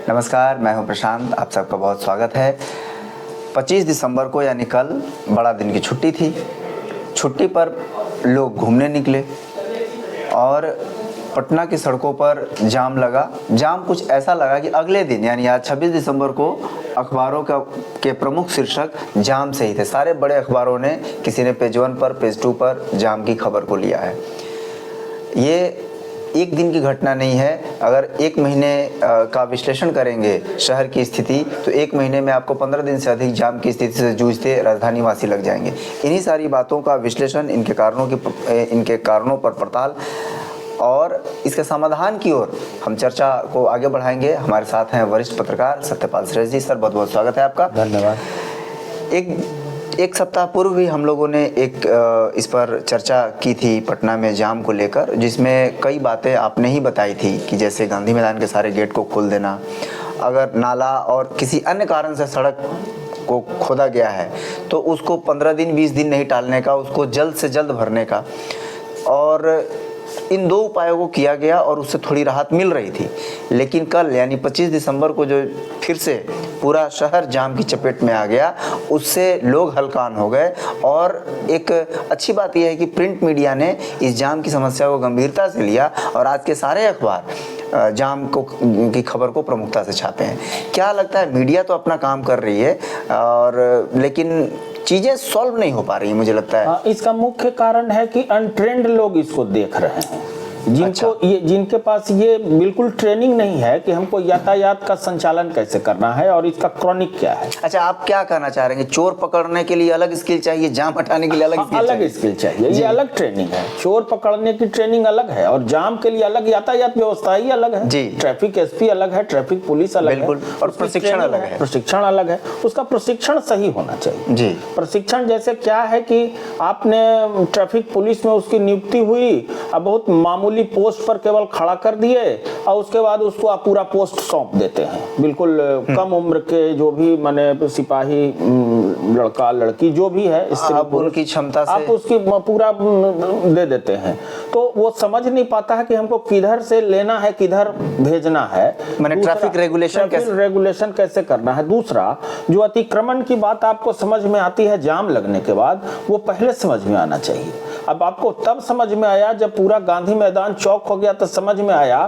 नमस्कार, मैं हूं प्रशांत। आप सबका बहुत स्वागत है। 25 दिसंबर को यानी कल बड़ा दिन की छुट्टी थी। छुट्टी पर लोग घूमने निकले और पटना की सड़कों पर जाम लगा। जाम कुछ ऐसा लगा कि अगले दिन यानी आज 26 दिसंबर को अखबारों के प्रमुख शीर्षक जाम से ही थे। सारे बड़े अखबारों ने, किसी ने पेज 1 पर, पेज 2 पर जाम की खबर को लिया है। ये एक दिन की घटना नहीं है। अगर एक महीने का विश्लेषण करेंगे शहर की स्थिति, तो एक महीने में आपको 15 दिन से अधिक जाम की स्थिति से जूझते राजधानी वासी लग जाएंगे। इन्हीं सारी बातों का विश्लेषण, इनके कारणों पर पड़ताल और इसके समाधान की ओर हम चर्चा को आगे बढ़ाएंगे। हमारे साथ हैं वरिष्ठ पत्रकार सत्यपाल श्रेष्ठ जी। सर, बहुत बहुत स्वागत है आपका। धन्यवाद। एक सप्ताह पूर्व भी हम लोगों ने इस पर चर्चा की थी पटना में जाम को लेकर, जिसमें कई बातें आपने ही बताई थी कि जैसे गांधी मैदान के सारे गेट को खोल देना, अगर नाला और किसी अन्य कारण से सड़क को खोदा गया है तो उसको 15 दिन 20 दिन नहीं टालने का, उसको जल्द से जल्द भरने का, और इन दो उपायों को किया गया और उससे थोड़ी राहत मिल रही थी। लेकिन कल यानी 25 दिसंबर को जो फिर से पूरा शहर जाम की चपेट में आ गया, उससे लोग हलकान हो गए। और एक अच्छी बात यह है कि प्रिंट मीडिया ने इस जाम की समस्या को गंभीरता से लिया और आज के सारे अखबार जाम की खबर को प्रमुखता से छापे हैं। क्या लगता है, मीडिया तो अपना काम कर रही है और लेकिन चीजें सॉल्व नहीं हो पा रही है, मुझे लगता है। इसका मुख्य कारण है कि अनट्रेंड लोग इसको देख रहे हैं, जिनके पास ये बिल्कुल ट्रेनिंग नहीं है कि हमको यातायात का संचालन कैसे करना है और इसका क्रॉनिक क्या है। अच्छा, आप क्या कहना चाह रहे हैं? चोर पकड़ने के लिए अलग स्किल चाहिए, जाम हटाने के लिए अलग स्किल चाहिए। ये अलग ट्रेनिंग है। चोर पकड़ने की ट्रेनिंग अलग है और जाम के लिए अलग यातायात व्यवस्था ही अलग है जी। ट्रैफिक एसपी अलग है, ट्रैफिक पुलिस अलग है और प्रशिक्षण अलग है। प्रशिक्षण अलग है। उसका प्रशिक्षण सही होना चाहिए जी। प्रशिक्षण जैसे क्या है कि आपने ट्रैफिक पुलिस में उसकी नियुक्ति हुई, अब बहुत मामूली पोस्ट पर केवल खड़ा कर दिए और उसके बाद उसको आप पूरा पोस्ट सौंप देते हैं। बिल्कुल कम उम्र के जो भी माने सिपाही, लड़का लड़की जो भी है, आप उनकी क्षमता से आप उसकी पूरा दे देते हैं, तो वो समझ नहीं पाता है कि हमको किधर से लेना है, किधर भेजना है। मैंने ट्रैफिक रेगुलेशन कैसे करना है। दूसरा, जो अतिक्रमण की बात आपको समझ में आती है जाम लगने के बाद, वो पहले समझ में आना चाहिए। अब आपको तब समझ में आया जब पूरा गांधी मैदान चौक हो गया, तो समझ में आया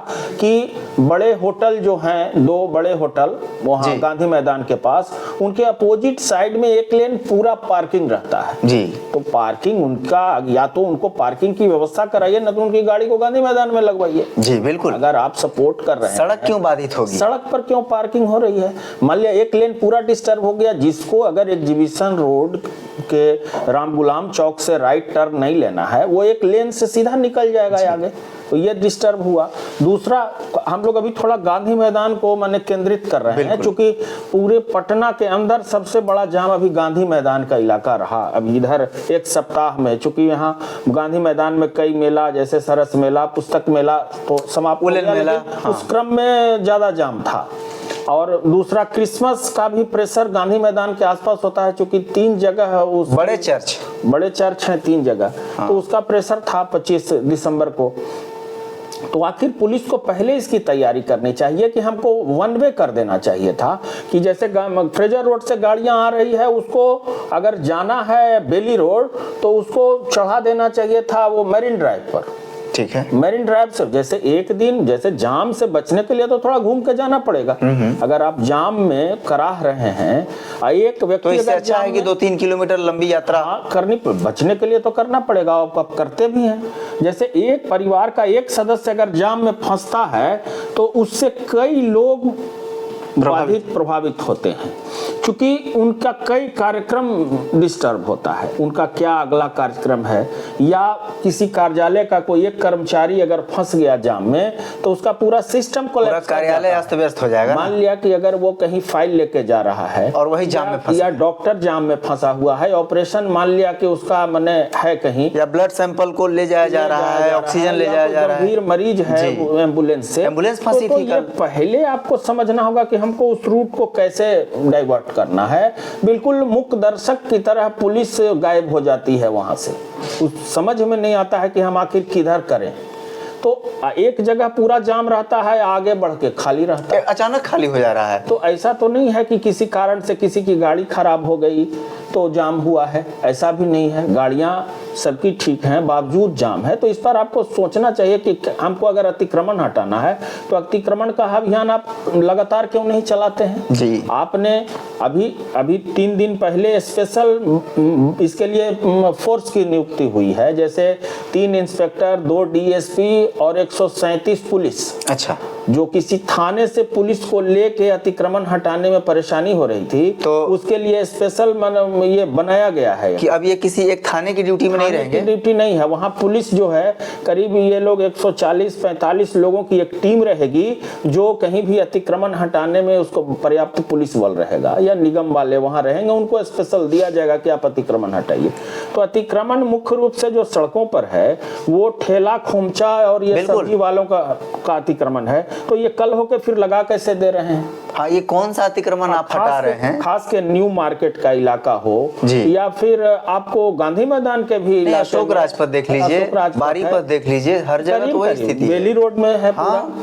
कि बड़े होटल जो हैं, 2 बड़े होटल वहां गांधी मैदान के पास, उनके अपोजिट साइड में एक लेन पूरा पार्किंग रहता है जी। तो पार्किंग उनका, या तो उनको पार्किंग की व्यवस्था कराइए, न तो उनकी गाड़ी को गांधी मैदान में लगवाइए। जी बिल्कुल। अगर आप सपोर्ट कर रहे हैं, सड़क क्यों बाधित होगी? सड़क पर क्यों पार्किंग हो रही है? मान लिया एक लेन पूरा डिस्टर्ब हो गया, जिसको अगर एग्जीबिशन रोड के राम गुलाम चौक से राइट टर्न नहीं लेना है, वो एक लेन से सीधा निकल जाएगा आगे, तो ये डिस्टर्ब हुआ। दूसरा, हम लोग अभी थोड़ा गांधी मैदान को माने केंद्रित कर रहे हैं, क्योंकि पूरे पटना के अंदर सबसे बड़ा जाम अभी गांधी मैदान का इलाका रहा। अब इधर एक सप्ताह में, चूंकि यहाँ गांधी मैदान में कई मेला, जैसे सरस मेला, पुस्तक मेला तो समाप्त हो गया, उस क्रम में ज्यादा जाम था। और दूसरा, क्रिसमस का भी प्रेशर गांधी मैदान के आसपास होता है, क्योंकि 3 जगह है, उस बड़े चर्च हैं 3 जगह, तो उसका प्रेशर था 25 दिसंबर को। तो आखिर पुलिस को पहले इसकी तैयारी करनी चाहिए कि हमको 1 वे कर देना चाहिए था, कि जैसे फ्रेजर रोड से गाड़ियां आ रही है, उसको अगर जाना है बेली रोड तो उसको चढ़ा देना चाहिए था वो मरीन ड्राइव पर। ठीक है, मरीन ड्राइव से जैसे एक दिन, जैसे जाम से बचने के लिए तो थोड़ा घूम के जाना पड़ेगा। अगर आप जाम में कराह रहे हैं, एक व्यक्ति तो इससे अच्छा है कि 2-3 किलोमीटर लंबी यात्रा करनी, बचने के लिए तो करना पड़ेगा, आप करते भी हैं। जैसे एक परिवार का एक सदस्य अगर जाम में फंसता है तो उससे कई लोग प्रभावित होते हैं, क्योंकि उनका कई कार्यक्रम डिस्टर्ब होता है। उनका क्या अगला कार्यक्रम है, या किसी कार्यालय का कोई एक कर्मचारी अगर फंस गया जाम में, तो उसका पूरा सिस्टम कोलैप्स, कार्यालय अस्त व्यस्त हो जाएगा। मान लिया कि अगर वो कहीं फाइल लेके जा रहा है और वही जाम में फंसा, या डॉक्टर जाम में फंसा हुआ है, ऑपरेशन मान लिया कि उसका मने है कहीं, या ब्लड सैंपल को ले जाया जा रहा है, ऑक्सीजन ले जाया जा रहा है, गंभीर मरीज है, एम्बुलेंस फंसी थी। पहले आपको समझना होगा कि हमको उस रूट को कैसे डाइवर्ट करना है। बिल्कुल मूक दर्शक की तरह पुलिस गायब हो जाती है वहां से, उस समझ में नहीं आता है कि हम आखिर किधर करें। तो एक जगह पूरा जाम रहता है, आगे बढ़ के खाली रहता है, अचानक खाली हो जा रहा है। तो ऐसा तो नहीं है कि किसी कारण से किसी की गाड़ी खराब हो गई तो जाम हुआ है, ऐसा भी नहीं है। गाड़ियां सबकी ठीक हैं, बावजूद जाम है। तो इस पर आपको सोचना चाहिए कि हमको अगर अतिक्रमण हटाना है तो अतिक्रमण का अभियान आप लगातार क्यों नहीं चलाते हैं जी। आपने अभी 3 दिन पहले स्पेशल इसके लिए फोर्स की नियुक्ति हुई है, जैसे 3 इंस्पेक्टर, 2 डीएसपी और 137 पुलिस। अच्छा, जो किसी थाने से पुलिस को लेके अतिक्रमण हटाने में परेशानी हो रही थी, तो उसके लिए स्पेशल ये बनाया गया है कि अब ये किसी एक थाने की ड्यूटी में नहीं रहेंगे। ड्यूटी नहीं है, वहाँ पुलिस जो है करीब ये लोग 140-45 लोगों की एक टीम रहेगी, जो कहीं भी अतिक्रमण हटाने में उसको पर्याप्त पुलिस बल रहेगा या निगम वाले वहाँ रहेंगे, उनको स्पेशल दिया जाएगा कि आप अतिक्रमण हटाइए। तो अतिक्रमण मुख्य रूप से जो सड़कों पर है वो ठेला खोमचा और ये सब्जी वालों का अतिक्रमण है। तो ये कल होके फिर लगा कैसे दे रहे हैं? हाँ, ये कौन सा अतिक्रमण आप हटा रहे हैं? खास के न्यू मार्केट का इलाका हो या फिर आपको गांधी मैदान के भी अशोक राजपथ देख लीजिए, बारी पथ देख लीजिए, हर जगह तो वही स्थिति है। बेली रोड में है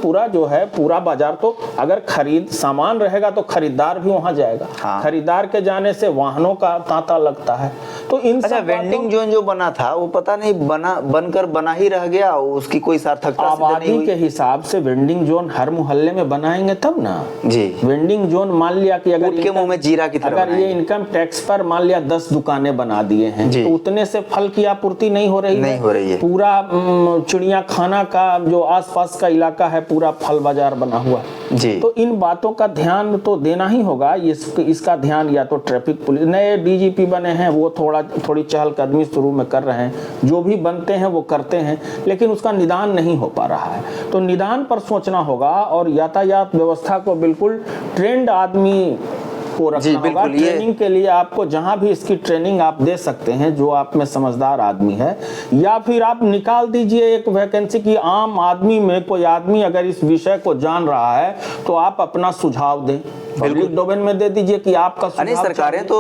पूरा जो है पूरा बाजार। तो अगर खरीद सामान रहेगा तो खरीदार भी वहां जाएगा। खरीदार के जाने से वाहनों का तांता लगता है। तो इन वेंडिंग जोन जो बना था वो पता नहीं बनकर बना ही रह गया, उसकी कोई सार्थकता आबादी के हिसाब से वेंडिंग जोन हर मोहल्ले में बनाएंगे तब ना जी। वेंडिंग जोन मान लिया कि अगर के मुंह में जीरा की तरह अगर ये इनकम टैक्स पर मान लिया 10 दुकानें बना दिए हैं तो उतने से फल की आपूर्ति नहीं हो रही है। पूरा चिड़िया खाना का जो आसपास का इलाका है पूरा फल बाजार बना हुआ है जी। तो इन बातों का ध्यान तो देना ही होगा। इसका ध्यान या तो ट्रैफिक पुलिस, नए डीजीपी बने हैं वो थोड़ी चहलकदमी शुरू में कर रहे हैं, जो भी बनते हैं वो करते हैं, लेकिन उसका निदान नहीं हो पा रहा है। तो निदान पर सोचना होगा और यातायात व्यवस्था को बिल्कुल ट्रेंड आदमी को रखना होगा। ट्रेनिंग के लिए आपको जहां भी इसकी ट्रेनिंग आप दे सकते हैं, जो आप में समझदार आदमी है, या फिर आप निकाल दीजिए एक वैकेंसी की आम आदमी में कोई आदमी अगर इस विषय को जान रहा है तो आप अपना सुझाव दें, पब्लिक डोमेन में दे दीजिए कि आपका सुझाव। सरकारें तो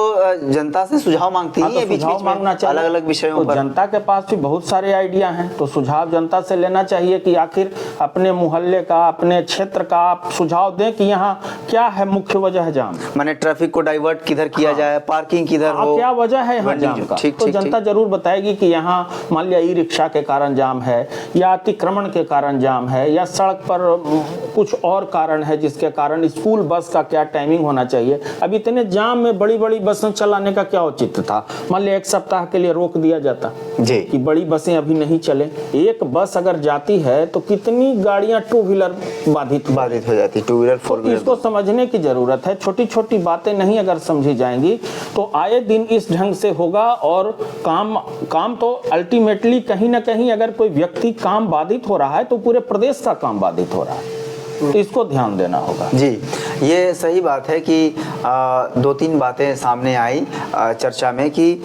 जनता से सुझाव मांगती हैं, बीच में मांगना चाहिए अलग-अलग विषयों पर। जनता के पास भी बहुत सारे आइडिया हैं, तो सुझाव जनता से लेना चाहिए कि आखिर अपने मोहल्ले का, अपने क्षेत्र का आप सुझाव दें कि यहाँ क्या है मुख्य वजह जाम, माने ट्रैफिक को डाइवर्ट किधर किया जाए, पार्किंग किधर हो, क्या वजह है यहाँ जाम का। तो जनता जरूर बताएगी कि यहाँ मान लिया ई रिक्शा के कारण जाम है या अतिक्रमण के कारण जाम है या सड़क पर कुछ और कारण है जिसके कारण स्कूल बस का क्या टाइमिंग होना चाहिए। अब इतने जाम में बड़ी बड़ी बसें चलाने का क्या औचित्य था? मान लिया 1 सप्ताह के लिए रोक दिया जाता जी कि बड़ी बसें अभी नहीं चले। एक बस अगर जाती है तो कितनी गाड़ियां 2 व्हीलर बाधित हो जाती, 2 व्हीलर 4 व्हीलर। इसको समझने की जरूरत है। छोटी छोटी बातें नहीं अगर समझी जाएंगी तो आए दिन इस ढंग से होगा और काम तो अल्टीमेटली कहीं ना कहीं अगर कोई व्यक्ति काम बाधित हो रहा है तो पूरे प्रदेश का काम बाधित हो रहा है। तो इसको ध्यान देना होगा जी। ये सही बात है कि 2-3 बातें सामने आई चर्चा में कि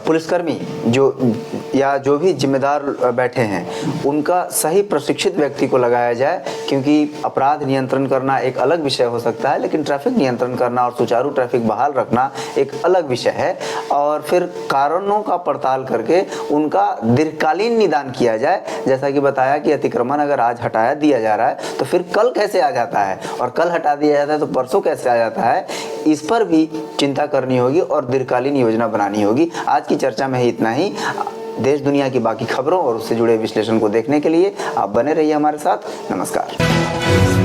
पुलिसकर्मी जो भी जिम्मेदार बैठे हैं उनका सही प्रशिक्षित व्यक्ति को लगाया जाए, क्योंकि अपराध नियंत्रण करना एक अलग विषय हो सकता है, लेकिन ट्रैफिक नियंत्रण करना और सुचारू ट्रैफिक बहाल रखना एक अलग विषय है। और फिर कारणों का पड़ताल करके उनका दीर्घकालीन निदान किया जाए। जैसा कि बताया कि अतिक्रमण अगर आज हटाया दिया जा रहा है तो फिर कल कैसे आ जाता है, और कल हटा दिया जाता है तो परसों कैसे आ जाता है, इस पर भी चिंता करनी होगी और दीर्घकालीन योजना बनानी होगी। आज की चर्चा में ही इतना ही। देश दुनिया की बाकी खबरों और उससे जुड़े विश्लेषण को देखने के लिए आप बने रहिए हमारे साथ। नमस्कार।